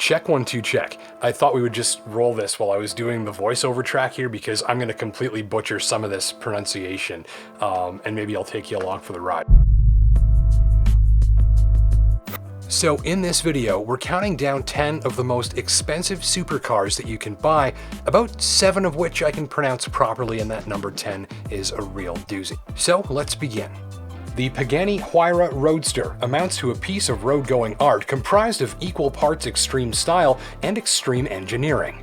Check 1 2 check. I thought we would just roll this while I was doing the voiceover track here because I'm going to completely butcher some of this pronunciation, and maybe I'll take you along for the ride. So in this video, we're counting down 10 of the most expensive supercars that you can buy, about 7 of which I can pronounce properly, and that number 10 is a real doozy. So let's begin. The Pagani Huayra Roadster amounts to a piece of road-going art comprised of equal parts extreme style and extreme engineering.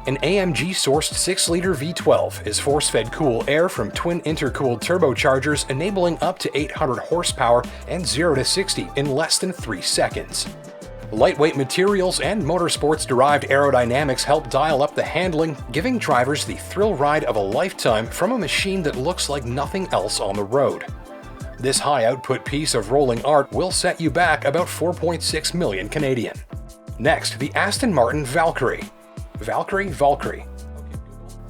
An AMG-sourced 6-liter V12 is force-fed cool air from twin intercooled turbochargers, enabling up to 800 horsepower and 0 to 60 in less than 3 seconds. Lightweight materials and motorsports-derived aerodynamics help dial up the handling, giving drivers the thrill ride of a lifetime from a machine that looks like nothing else on the road. This high-output piece of rolling art will set you back about 4.6 million Canadian. Next, the Aston Martin Valkyrie. Valkyrie?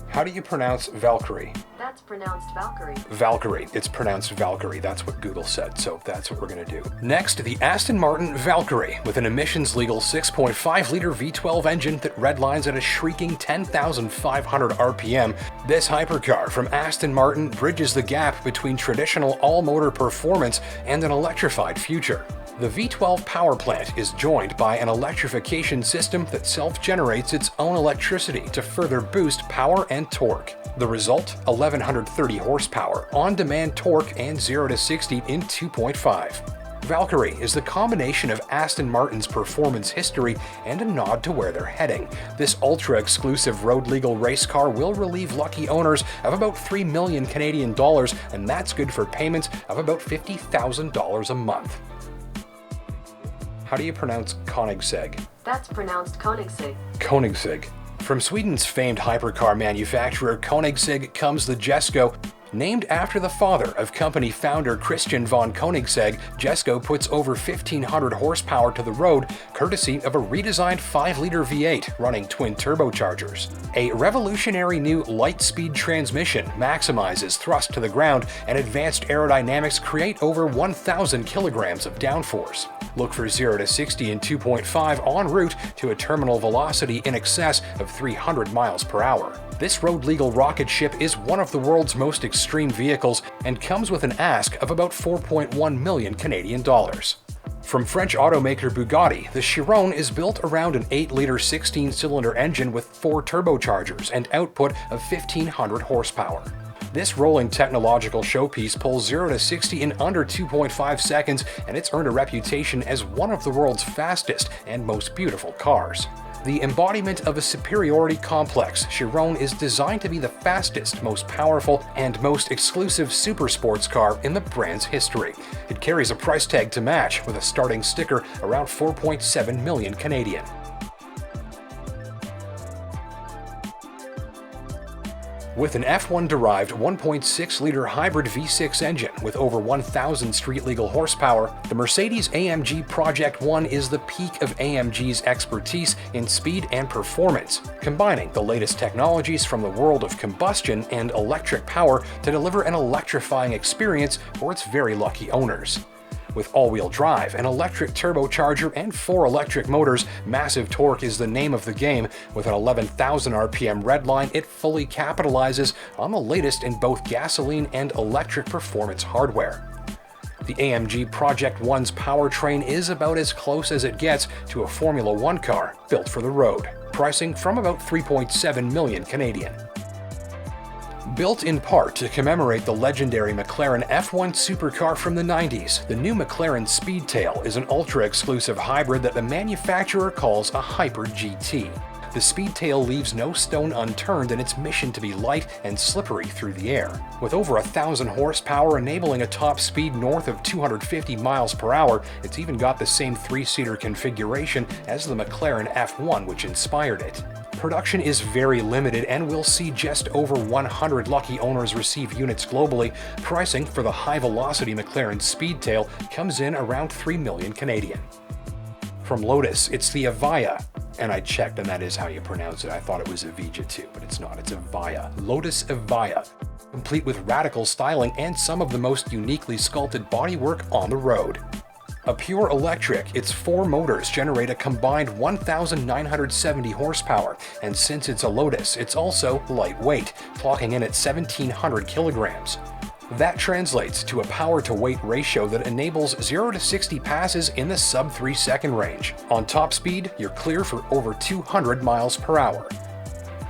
How do you pronounce Valkyrie? That's pronounced Valkyrie. Valkyrie. It's pronounced Valkyrie. That's what Google said, so that's what we're going to do. Next, the Aston Martin Valkyrie, with an emissions-legal 6.5-liter V12 engine that redlines at a shrieking 10,500 RPM. This hypercar from Aston Martin bridges the gap between traditional all-motor performance and an electrified future. The V12 power plant is joined by an electrification system that self-generates its own electricity to further boost power and torque. The result? 1,130 horsepower, on-demand torque, and 0 to 60 in 2.5. Valkyrie is the combination of Aston Martin's performance history and a nod to where they're heading. This ultra-exclusive road-legal race car will relieve lucky owners of about 3 million Canadian dollars, and that's good for payments of about $50,000 a month. How do you pronounce Koenigsegg? That's pronounced Koenigsegg. Koenigsegg. From Sweden's famed hypercar manufacturer Koenigsegg comes the Jesco. Named after the father of company founder Christian von Koenigsegg, Jesco puts over 1,500 horsepower to the road, courtesy of a redesigned 5-liter V8 running twin turbochargers. A revolutionary new light-speed transmission maximizes thrust to the ground, and advanced aerodynamics create over 1,000 kilograms of downforce. Look for 0 to 60 in 2.5 en route to a terminal velocity in excess of 300 miles per hour. This road-legal rocket ship is one of the world's most extreme vehicles and comes with an ask of about 4.1 million Canadian dollars. From French automaker Bugatti, the Chiron is built around an 8-liter 16-cylinder engine with 4 turbochargers and output of 1,500 horsepower. This rolling technological showpiece pulls 0 to 60 in under 2.5 seconds, and it's earned a reputation as one of the world's fastest and most beautiful cars. The embodiment of a superiority complex, Chiron is designed to be the fastest, most powerful, and most exclusive super sports car in the brand's history. It carries a price tag to match, with a starting sticker around 4.7 million Canadian. With an F1-derived 1.6-liter hybrid V6 engine with over 1,000 street-legal horsepower, the MercedesAMG Project One is the peak of AMG's expertise in speed and performance, combining the latest technologies from the world of combustion and electric power to deliver an electrifying experience for its very lucky owners. With all-wheel drive, an electric turbocharger, and 4 electric motors, massive torque is the name of the game. With an 11,000 RPM redline, it fully capitalizes on the latest in both gasoline and electric performance hardware. The AMG Project One's powertrain is about as close as it gets to a Formula One car built for the road, pricing from about 3.7 million Canadian. Built in part to commemorate the legendary McLaren F1 supercar from the 90s, the new McLaren Speedtail is an ultra-exclusive hybrid that the manufacturer calls a Hyper GT. The Speedtail leaves no stone unturned in its mission to be light and slippery through the air. With over 1,000 horsepower enabling a top speed north of 250 miles per hour, it's even got the same 3-seater configuration as the McLaren F1, which inspired it. Production is very limited, and we'll see just over 100 lucky owners receive units globally. Pricing for the high-velocity McLaren Speedtail comes in around 3 million Canadian. From Lotus, it's the Avia, and I checked, and that is how you pronounce it. I thought it was Avija too, but it's not. It's Avia. Lotus Avia, complete with radical styling and some of the most uniquely sculpted bodywork on the road. A pure electric, its 4 motors generate a combined 1,970 horsepower, and since it's a Lotus, it's also lightweight, clocking in at 1,700 kilograms. That translates to a power-to-weight ratio that enables 0 to 60 passes in the sub-3 second range. On top speed, you're clear for over 200 miles per hour.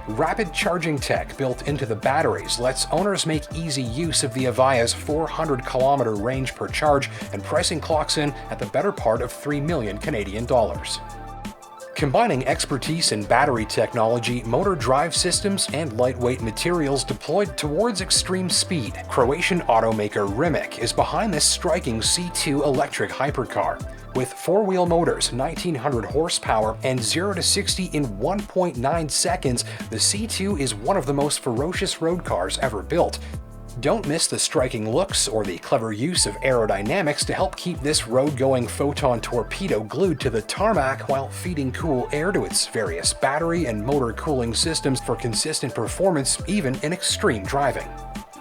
Rapid charging tech built into the batteries lets owners make easy use of the Avia's 400-kilometer range per charge, and pricing clocks in at the better part of 3 million Canadian dollars. Combining expertise in battery technology, motor drive systems, and lightweight materials deployed towards extreme speed, Croatian automaker Rimac is behind this striking C2 electric hypercar. With 4-wheel motors, 1,900 horsepower, and 0 to 60 in 1.9 seconds, the C2 is one of the most ferocious road cars ever built. Don't miss the striking looks or the clever use of aerodynamics to help keep this road-going photon torpedo glued to the tarmac while feeding cool air to its various battery and motor cooling systems for consistent performance even in extreme driving.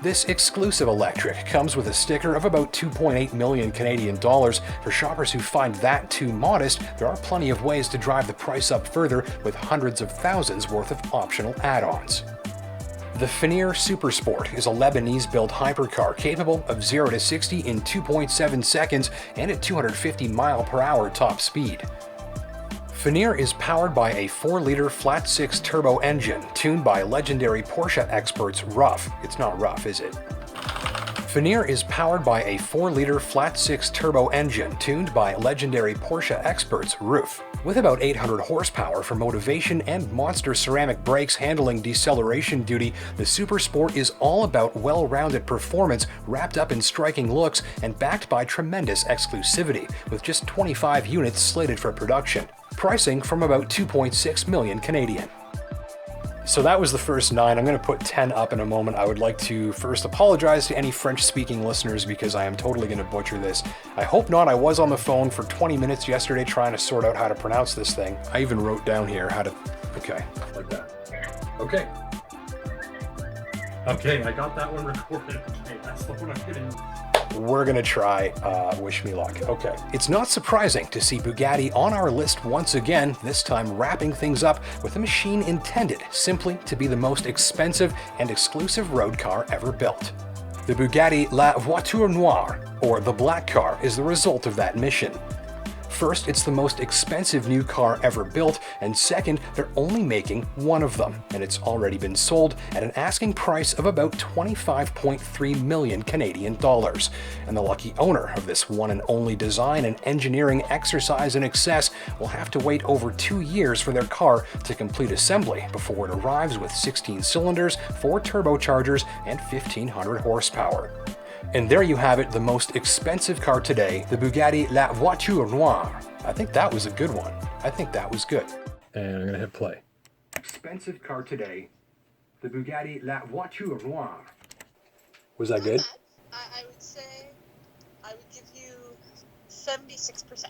This exclusive electric comes with a sticker of about 2.8 million Canadian dollars. For shoppers who find that too modest, there are plenty of ways to drive the price up further with hundreds of thousands worth of optional add-ons. The Finir Supersport is a Lebanese-built hypercar capable of 0 to 60 in 2.7 seconds and at 250 mph top speed. Finir is powered by a 4-liter flat-6 turbo engine tuned by legendary Porsche experts RUF. It's not rough, is it? Finir is powered by a 4-liter flat-6 turbo engine tuned by legendary Porsche experts RUF. With about 800 horsepower for motivation and monster ceramic brakes handling deceleration duty, the Supersport is all about well-rounded performance wrapped up in striking looks and backed by tremendous exclusivity, with just 25 units slated for production. Pricing from about 2.6 million Canadian. So that was the first 9. I'm going to put 10 up in a moment. I would like to first apologize to any French-speaking listeners because I am totally going to butcher this. I hope not. I was on the phone for 20 minutes yesterday trying to sort out how to pronounce this thing. I even wrote down here how to... Okay, like that. Okay. Okay, I got that one recorded. Okay, that's the one I'm getting. We're gonna try Wish Me Luck. Okay. It's not surprising to see Bugatti on our list once again, this time wrapping things up with a machine intended simply to be the most expensive and exclusive road car ever built. The Bugatti La Voiture Noire, or the Black Car, is the result of that mission. First, it's the most expensive new car ever built, and second, they're only making one of them, and it's already been sold at an asking price of about 25.3 million Canadian dollars. And the lucky owner of this one and only design and engineering exercise in excess will have to wait over 2 years for their car to complete assembly before it arrives with 16 cylinders, 4 turbochargers, and 1,500 horsepower. And there you have it, the most expensive car today, the Bugatti La Voiture Noire. I think that was a good one. I think that was good. And I'm gonna hit play. Expensive car today, the Bugatti La Voiture Noire. Was that good? I would say I would give you 76%.